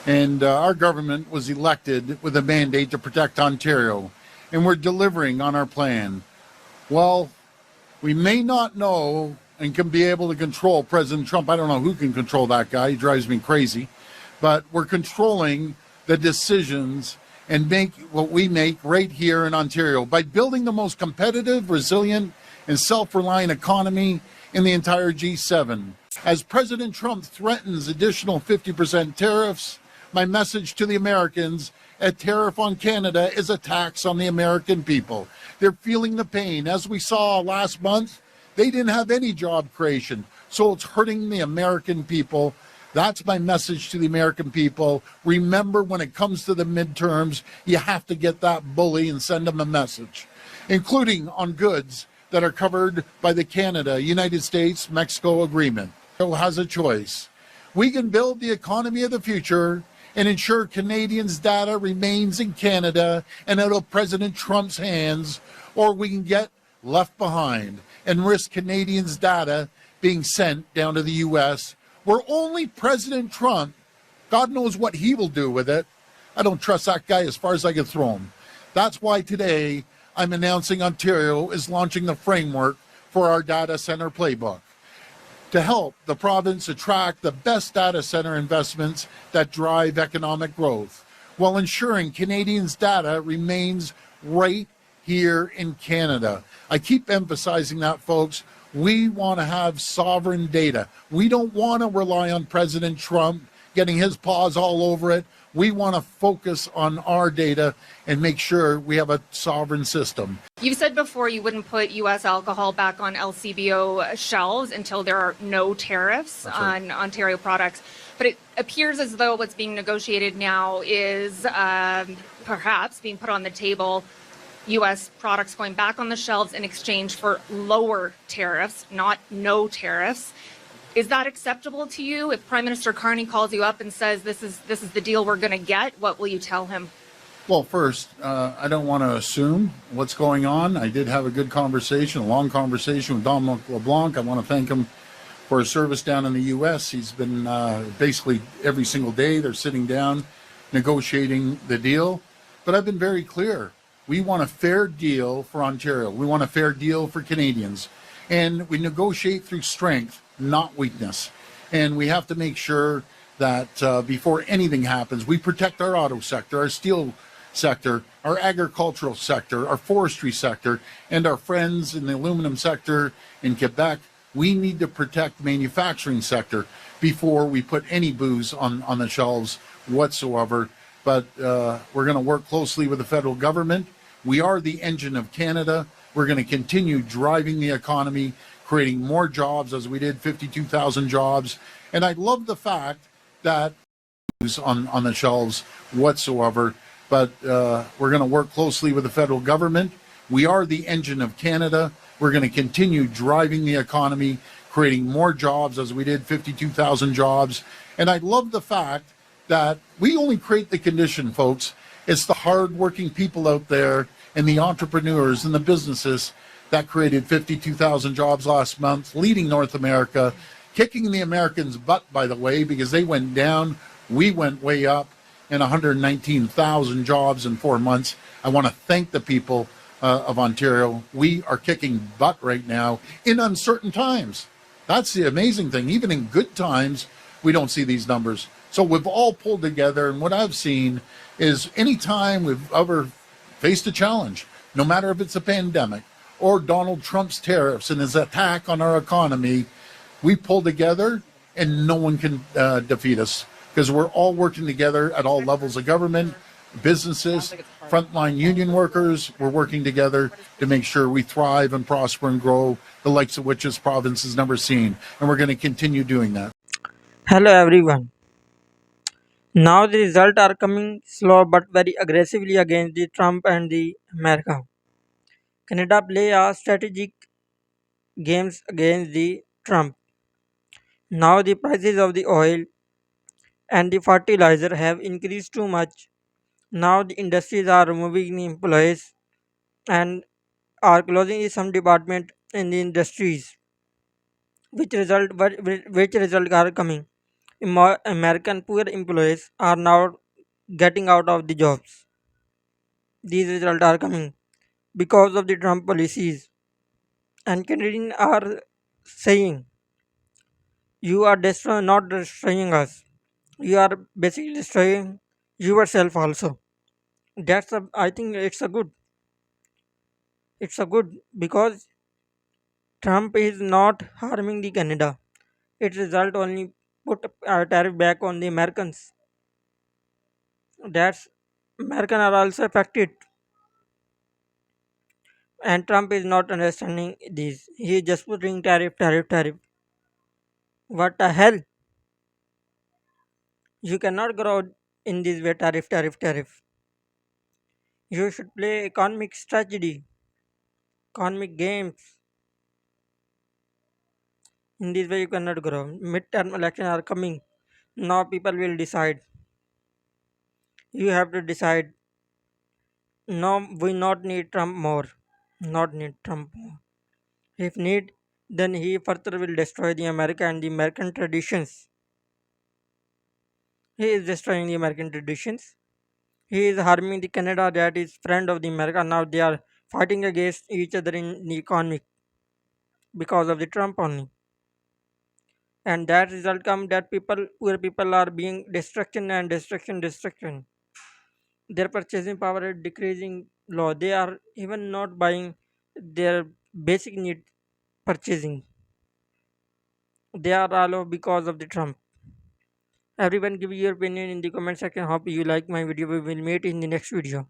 And our government was elected with a mandate to protect Ontario, and we're delivering on our plan. Well, we may not know and can be able to control President Trump. I don't know who can control that guy. He drives me crazy. But we're controlling the decisions and make what we make right here in Ontario by building the most competitive, resilient, and self-reliant economy in the entire G7. As President Trump threatens additional 50% tariffs, my message to the Americans: a tariff on Canada is a tax on the American people. They're feeling the pain. As we saw last month, they didn't have any job creation, so it's hurting the American people. That's my message to the American people. Remember, when it comes to the midterms, you have to get that bully and send them a message, including on goods that are covered by the Canada, United States, Mexico agreement. Ontario has a choice. We can build the economy of the future and ensure Canadians' data remains in Canada and out of President Trump's hands, or we can get left behind and risk Canadians' data being sent down to the U.S., where only President Trump, God knows what he will do with it. I don't trust that guy as far as I can throw him. That's why today I'm announcing Ontario is launching the framework for our data center playbook to help the province attract the best data center investments that drive economic growth, while ensuring Canadians' data remains right here in Canada. I keep emphasizing that, folks. We want to have sovereign data. We don't want to rely on President Trump getting his paws all over it. We want to focus on our data and make sure we have a sovereign system. You've said before you wouldn't put U.S. alcohol back on LCBO shelves until there are no tariffs on Ontario products. But it appears as though what's being negotiated now is perhaps being put on the table, U.S. products going back on the shelves in exchange for lower tariffs, not no tariffs. Is that acceptable to you? If Prime Minister Carney calls you up and says this is the deal we're going to get, what will you tell him? Well, first, I don't want to assume what's going on. I did have a good conversation, a long conversation with Dominic LeBlanc. I want to thank him for his service down in the U.S. He's been basically every single day they're sitting down negotiating the deal. But I've been very clear. We want a fair deal for Ontario. We want a fair deal for Canadians. And we negotiate through strength, not weakness. And we have to make sure that before anything happens, we protect our auto sector, our steel sector, our agricultural sector, our forestry sector, and our friends in the aluminum sector in Quebec. We need to protect the manufacturing sector before we put any booze on the shelves whatsoever. But we're going to work closely with the federal government. We are the engine of Canada. We're going to continue driving the economy, creating more jobs, as we did 52,000 jobs. And I love the fact that on the shelves whatsoever. But we're going to work closely with the federal government. We are the engine of Canada. We're going to continue driving the economy, creating more jobs, as we did 52,000 jobs. And I love the fact that we only create the condition, folks. It's the hardworking people out there and the entrepreneurs and the businesses that created 52,000 jobs last month, leading North America, kicking the Americans' butt, by the way, because they went down, we went way up, and 119,000 jobs in 4 months. I want to thank the people of Ontario. We are kicking butt right now in uncertain times. That's the amazing thing. Even in good times, we don't see these numbers. So we've all pulled together, and what I've seen is anytime we've ever faced a challenge, no matter if it's a pandemic or Donald Trump's tariffs and his attack on our economy, we pull together and no one can defeat us, because we're all working together at all levels of government, businesses, frontline union workers. We're working together to make sure we thrive and prosper and grow, the likes of which this province has never seen. And we're going to continue doing that. Hello everyone. Now the results are coming slow but very aggressively against the Trump and the America. Canada play a strategic games against the Trump. Now the prices of the oil and the fertilizer have increased too much. Now the industries are removing the employees and are closing some department in the industries, which result are coming. American poor employees are now getting out of the jobs. These results are coming because of the Trump policies. And Canadians are saying, you are not destroying us. You are basically destroying yourself also. I think it's a good because Trump is not harming the Canada. Its result only put a tariff back on the Americans. That's American are also affected, and Trump is not understanding this. He is just putting tariff, tariff, tariff. What the hell? You cannot grow in this way, tariff, tariff, tariff. You should play economic strategy, economic games. In this way, you cannot grow. Midterm elections are coming. Now people will decide. You have to decide. No, we not need Trump more. Not need Trump more. If need, then he further will destroy the America and the American traditions. He is destroying the American traditions. He is harming the Canada that is friend of the America. Now they are fighting against each other in the economy because of the Trump only. And that result come that poor people are being destruction and destruction, destruction. Their purchasing power is decreasing low. They are even not buying their basic need purchasing. They are all of because of the Trump. Everyone give your opinion in the comment section. Hope you like my video. We will meet in the next video.